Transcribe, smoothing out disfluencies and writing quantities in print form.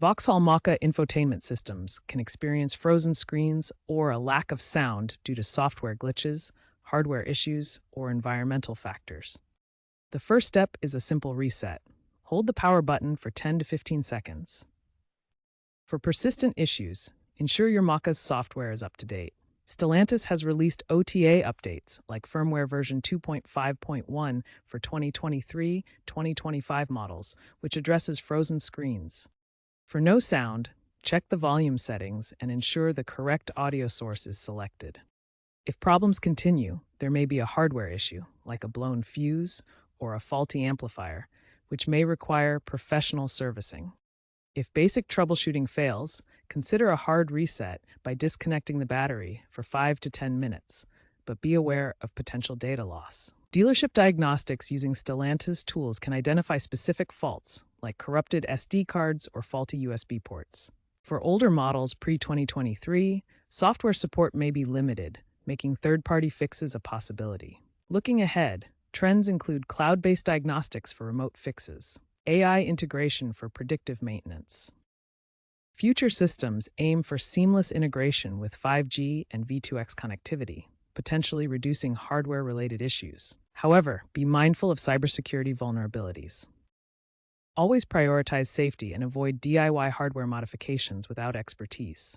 Vauxhall Mokka Infotainment systems can experience frozen screens or a lack of sound due to software glitches, hardware issues, or environmental factors. The first step is a simple reset. Hold the power button for 10 to 15 seconds. For persistent issues, ensure your Mokka's software is up to date. Stellantis has released OTA updates like firmware version 2.5.1 for 2023-2025 models, which addresses frozen screens. For no sound, check the volume settings and ensure the correct audio source is selected. If problems continue, there may be a hardware issue, like a blown fuse or a faulty amplifier, which may require professional servicing. If basic troubleshooting fails, consider a hard reset by disconnecting the battery for 5 to 10 minutes, but be aware of potential data loss. Dealership diagnostics using Stellantis tools can identify specific faults, like corrupted SD cards or faulty USB ports. For older models pre-2023, software support may be limited, making third-party fixes a possibility. Looking ahead, trends include cloud-based diagnostics for remote fixes, AI integration for predictive maintenance. Future systems aim for seamless integration with 5G and V2X connectivity, potentially reducing hardware-related issues. However, be mindful of cybersecurity vulnerabilities. Always prioritize safety and avoid DIY hardware modifications without expertise.